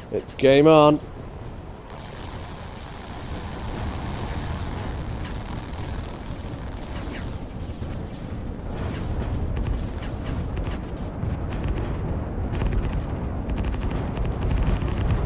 It's game on.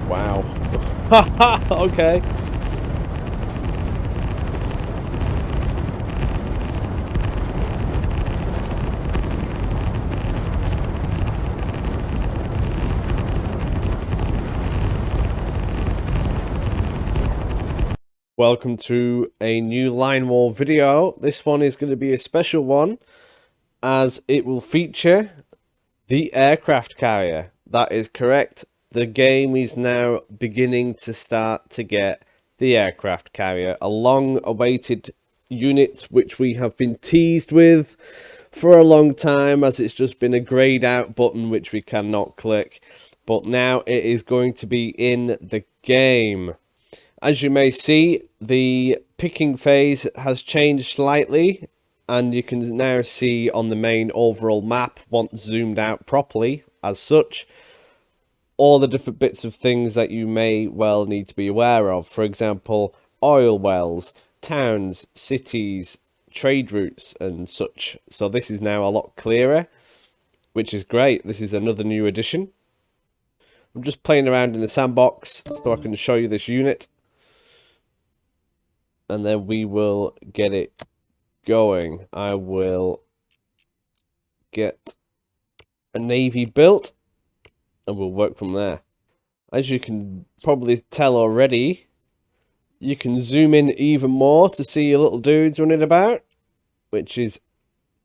Wow. Okay. Welcome to a new line wall video. This one is going to be a special one as it will feature the aircraft carrier. That is correct. The game is now beginning to start to get the aircraft carrier, a long-awaited unit which we have been teased with for a long time, as it's just been a grayed out button which we cannot click. But now it is going to be in the game. As you may see, the picking phase has changed slightly, and you can now see on the main overall map, once zoomed out properly as such, all the different bits of things that you may well need to be aware of. For example, oil wells, towns, cities, trade routes and such. So this is now a lot clearer, which is great. This is another new addition. I'm just playing around in the sandbox so I can show you this unit. And then we will get it going. I will get a navy built and we'll work from there. As you can probably tell already, you can zoom in even more to see your little dudes running about, which is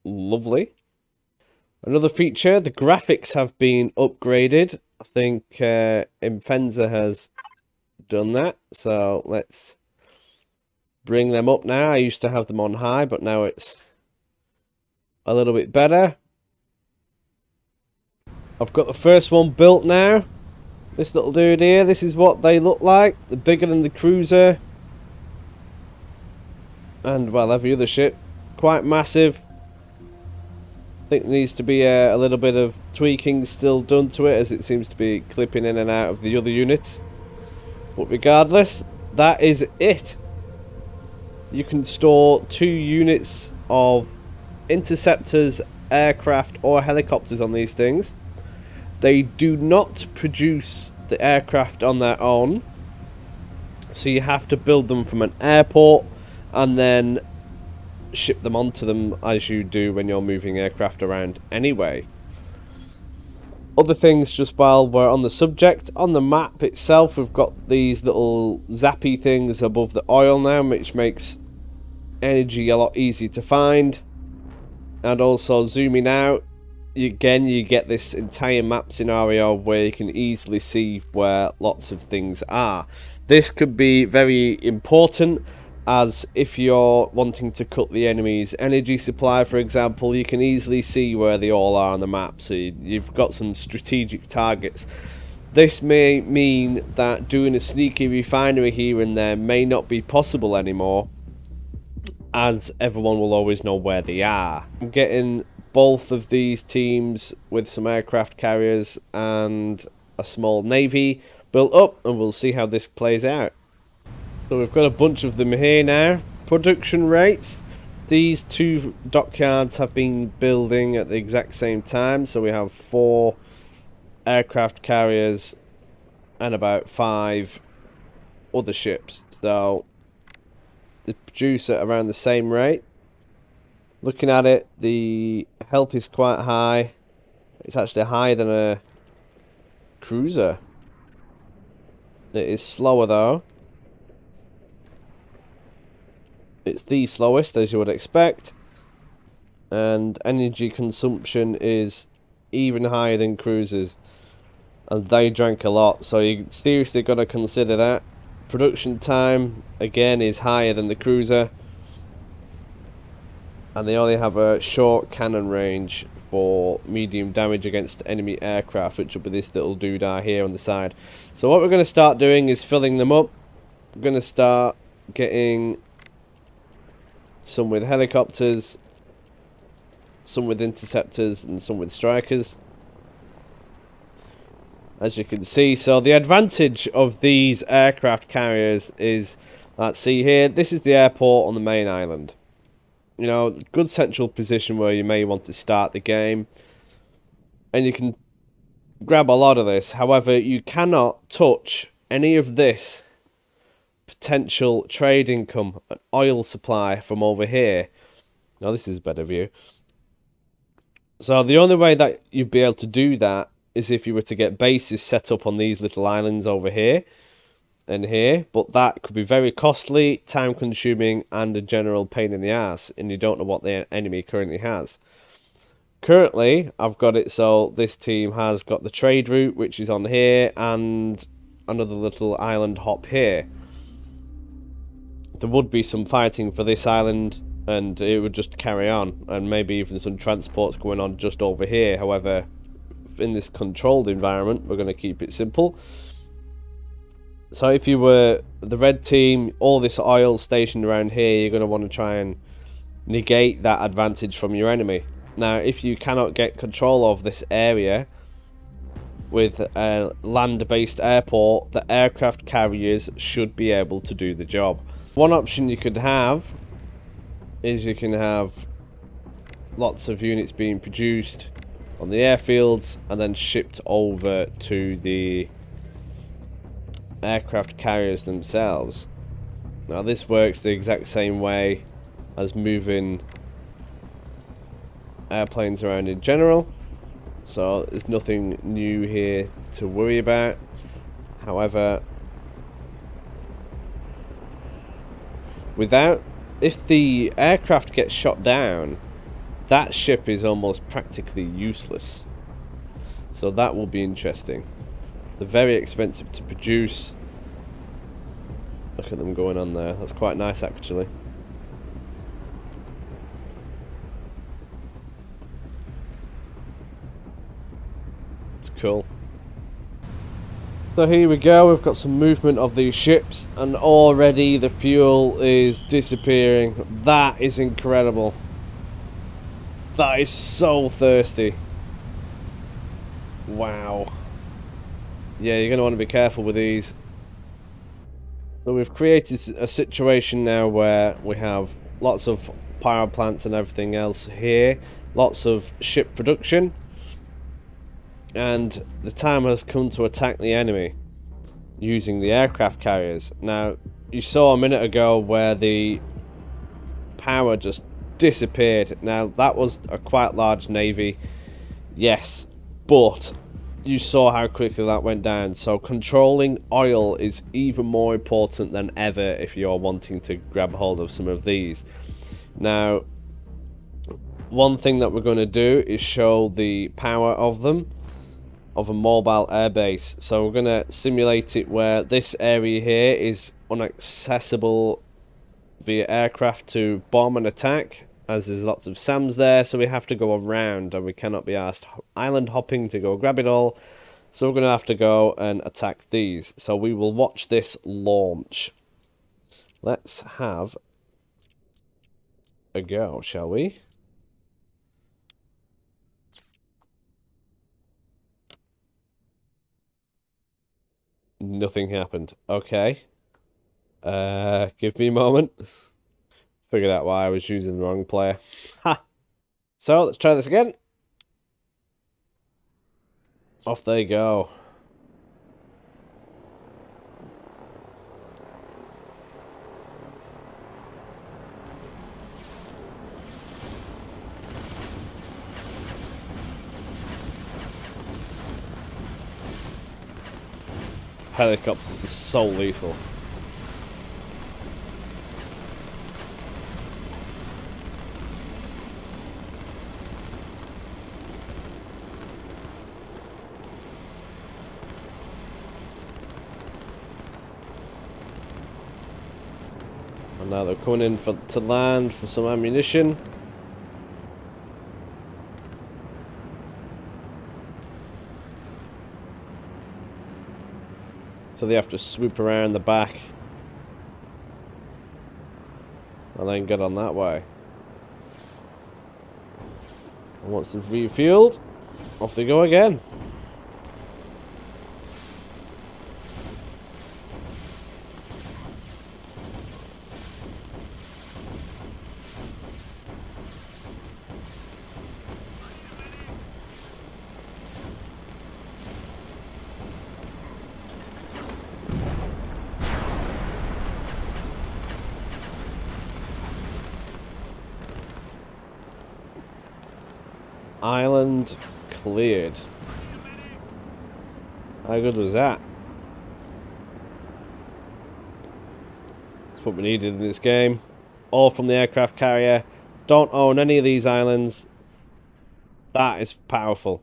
lovely. Another feature, the graphics have been upgraded. I think Infenza has done that, so let's bring them up now. I used to have them on high, but now it's a little bit better. I've got the first one built now. This little dude here, this is what they look like. They're bigger than the cruiser. And, well, every other ship. Quite massive. I think there needs to be a little bit of tweaking still done to it, as it seems to be clipping in and out of the other units. But regardless, that is it. You can store 2 units of interceptors, aircraft or helicopters on these things. They do not produce the aircraft on their own, so you have to build them from an airport and then ship them onto them, as you do when you're moving aircraft around anyway. Other things, just while we're on the subject, on the map itself we've got these little zappy things above the oil now, which makes energy a lot easier to find. And also zooming out, you get this entire map scenario where you can easily see where lots of things are. This could be very important, as if you're wanting to cut the enemy's energy supply, for example, you can easily see where they all are on the map, so you've got some strategic targets. This may mean that doing a sneaky refinery here and there may not be possible anymore, as everyone will always know where they are. I'm getting both of these teams with some aircraft carriers and a small navy built up, and we'll see how this plays out. So we've got a bunch of them here now. Production rates. These 2 dockyards have been building at the exact same time, so we have 4 aircraft carriers and about 5 other ships. So they produce at around the same rate. Looking at it, the health is quite high. It's actually higher than a cruiser. It is slower though. It's the slowest, as you would expect. And energy consumption is even higher than cruisers. And they drank a lot, so you seriously got to consider that. Production time, again, is higher than the cruiser. And they only have a short cannon range for medium damage against enemy aircraft, which will be this little doodah here on the side. So what we're going to start doing is filling them up. We're going to start getting some with helicopters, some with interceptors, and some with strikers. as you can see. So the advantage of these aircraft carriers is, let's see here, this is the airport on the main island. You know, good central position where you may want to start the game, and you can grab a lot of this. However, you cannot touch any of this potential trade income and oil supply from over here. Now this is a better view. So the only way that you'd be able to do that is if you were to get bases set up on these little islands over here and here, but that could be very costly, time consuming, and a general pain in the ass, and you don't know what the enemy currently has. Currently, I've got it so this team has got the trade route, which is on here, and another little island hop here. There would be some fighting for this island, and it would just carry on, and maybe even some transports going on just over here. However, in this controlled environment, we're going to keep it simple. So if you were the red team, all this oil stationed around here, you're going to want to try and negate that advantage from your enemy. Now, if you cannot get control of this area with a land-based airport, the aircraft carriers should be able to do the job. One option you could have is you can have lots of units being produced on the airfields and then shipped over to the aircraft carriers themselves. Now this works the exact same way as moving airplanes around in general, so there's nothing new here to worry about. However, if the aircraft gets shot down, that ship is almost practically useless. So that will be interesting. They're very expensive to produce. Look at them going on there. That's quite nice, actually. It's cool. So here we go, we've got some movement of these ships, and already the fuel is disappearing. That is incredible. That is so thirsty. Wow. Yeah, you're going to want to be careful with these. So we've created a situation now where we have lots of power plants and everything else here. Lots of ship production. And the time has come to attack the enemy using the aircraft carriers. Now, you saw a minute ago where the power just disappeared. Now, that was a quite large navy, yes, but you saw how quickly that went down. So controlling oil is even more important than ever if you're wanting to grab hold of some of these. Now, one thing that we're going to do is show the power of them, of a mobile airbase. So we're going to simulate it where this area here is inaccessible via aircraft to bomb and attack, as there's lots of SAMs there, so we have to go around and we cannot be asked island hopping to go grab it all. So we're going to have to go and attack these. So we will watch this launch. Let's have a go, shall we? Nothing happened. Okay. Give me a moment. Figured out why I was using the wrong player. Ha! So, let's try this again. Off they go. Helicopters are so lethal. And now they're coming in to land for some ammunition. So they have to swoop around the back and then get on that way. And once they've refueled, off they go again. Island cleared. How good was that? That's what we needed in this game. All from the aircraft carrier. Don't own any of these islands. That is powerful.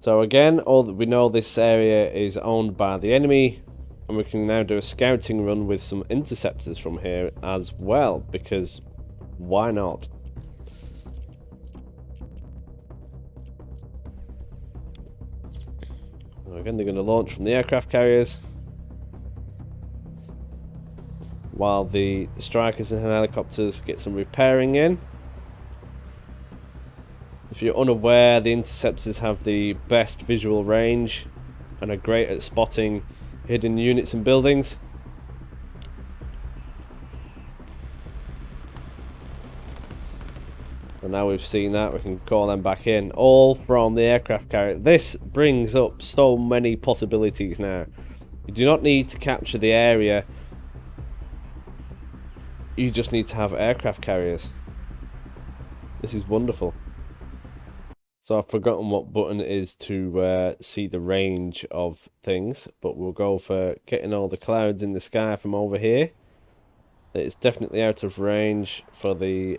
So again, all that we know, this area is owned by the enemy, and we can now do a scouting run with some interceptors from here as well, because why not? Again, they're going to launch from the aircraft carriers, while the strikers and helicopters get some repairing in. If you're unaware, the interceptors have the best visual range and are great at spotting hidden units and buildings. And now we've seen that, we can call them back in, all from the aircraft carrier. This brings up so many possibilities now. You do not need to capture the area, you just need to have aircraft carriers. This is wonderful. So I've forgotten what button it is to see the range of things, but we'll go for getting all the clouds in the sky from over here. It's definitely out of range for the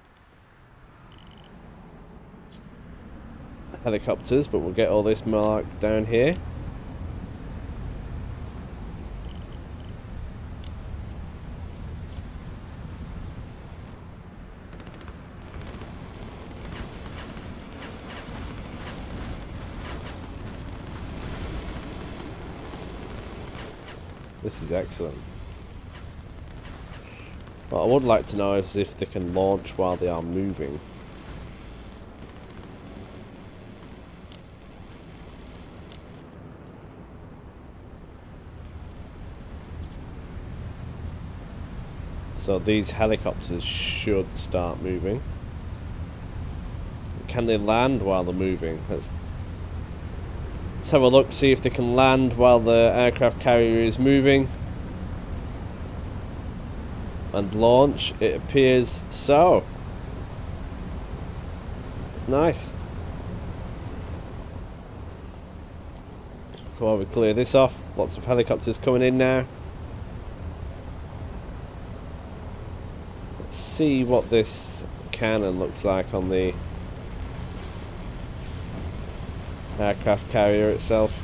helicopters, but we'll get all this marked down here. This is excellent. What I would like to know is if they can launch while they are moving. So these helicopters should start moving. Can they land while they're moving? Let's have a look, see if they can land while the aircraft carrier is moving. And launch. It appears so. It's nice. So while we clear this off, lots of helicopters coming in now. Let's see what this cannon looks like on the aircraft carrier itself.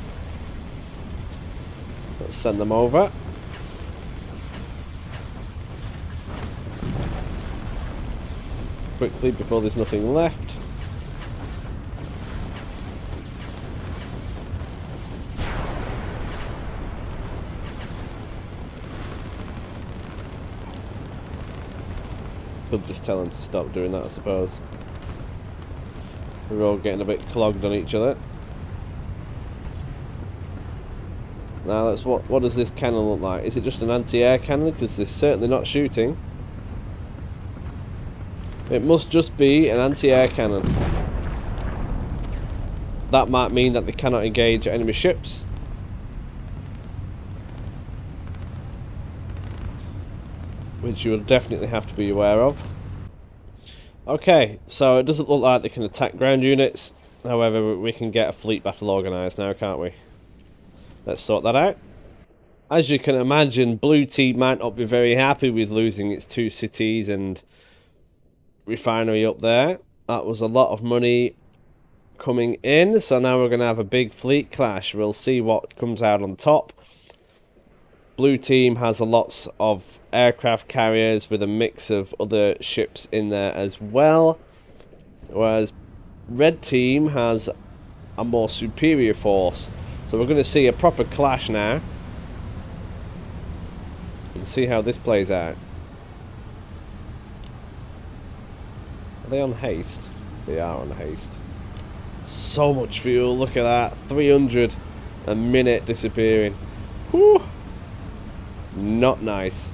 Let's send them over. Quickly before there's nothing left. Could just tell them to stop doing that, I suppose. We're all getting a bit clogged on each other. Now, that's what does this cannon look like? Is it just an anti-air cannon? Because they're certainly not shooting. It must just be an anti-air cannon. That might mean that they cannot engage enemy ships. Which you will definitely have to be aware of. Okay, so it doesn't look like they can attack ground units. However, we can get a fleet battle organised now, can't we? Let's sort that out. As you can imagine, Blue Team might not be very happy with losing its 2 cities and refinery up there. That was a lot of money coming in, so now we're going to have a big fleet clash. We'll see what comes out on top. Blue Team has a lots of aircraft carriers with a mix of other ships in there as well, whereas Red Team has a more superior force. So we're going to see a proper clash now and see how this plays out. Are they on haste? They are on haste. So much fuel, look at that. 300 a minute disappearing. Whew. Not nice.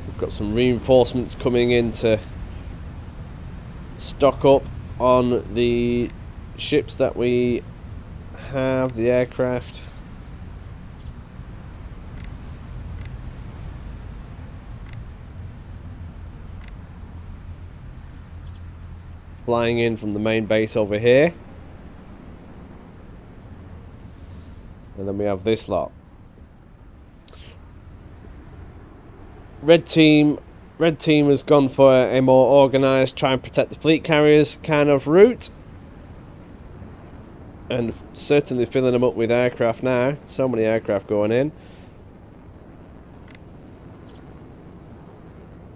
We've got some reinforcements coming in to stock up on the ships that we have, the aircraft. flying in from the main base over here. And then we have this lot. Red team has gone for a more organised, try and protect the fleet carriers kind of route. And certainly filling them up with aircraft now. So many aircraft going in.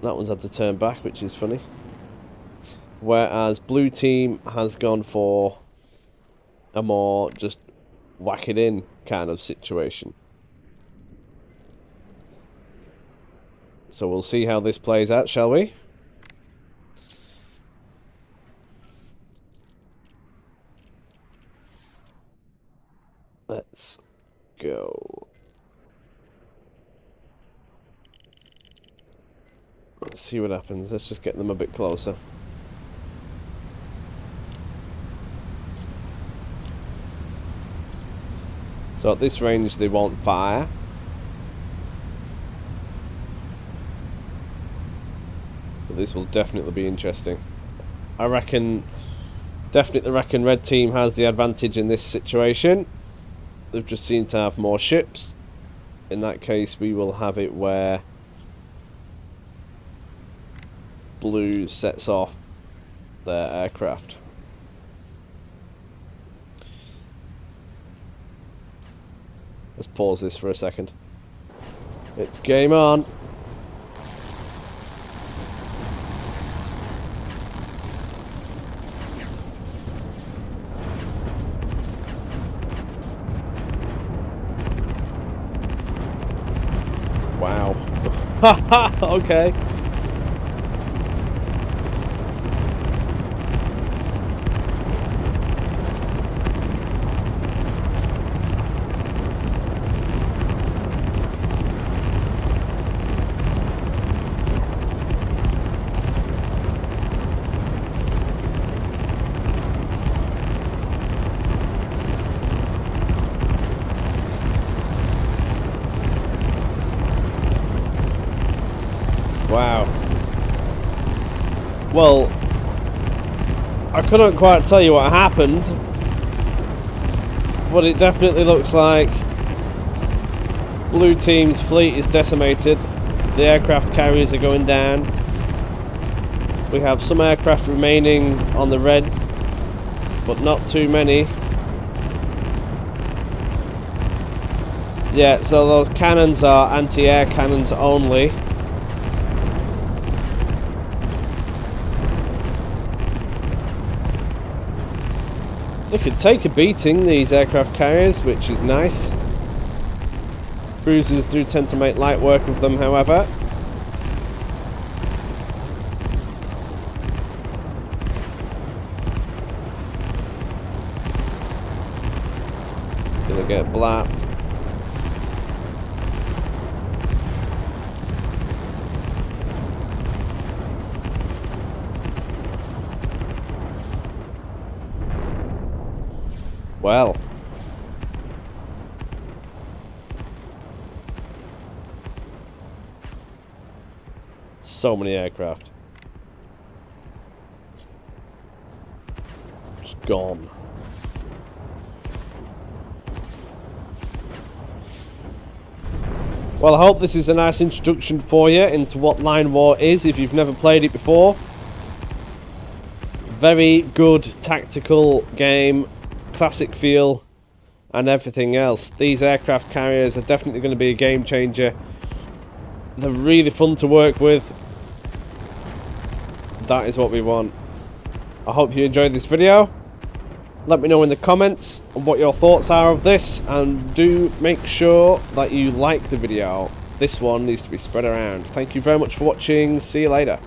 That one's had to turn back, which is funny. Whereas blue team has gone for a more just whack it in kind of situation. So we'll see how this plays out, shall we? Let's go. Let's see what happens. Let's just get them a bit closer. So at this range they won't fire. But this will definitely be interesting. I definitely reckon red team has the advantage in this situation. They've just seemed to have more ships. In that case we will have it where blue sets off their aircraft. Let's pause this for a second. It's game on. Wow. Okay. Wow. Well, I couldn't quite tell you what happened, but it definitely looks like blue team's fleet is decimated. The aircraft carriers are going down. We have some aircraft remaining on the red, but not too many. Yeah, so those cannons are anti-air cannons only. They could take a beating, these aircraft carriers, which is nice. Cruisers do tend to make light work of them, however. Gonna get blapped. Well. So many aircraft. Just gone. Well, I hope this is a nice introduction for you into what Line War is if you've never played it before. Very good tactical game. Classic feel and everything else. These aircraft carriers are definitely going to be a game changer. They're really fun to work with. That is what we want. I hope you enjoyed this video. Let me know in the comments what your thoughts are of this, and do make sure that you like the video. This one needs to be spread around. Thank you very much for watching. See you later.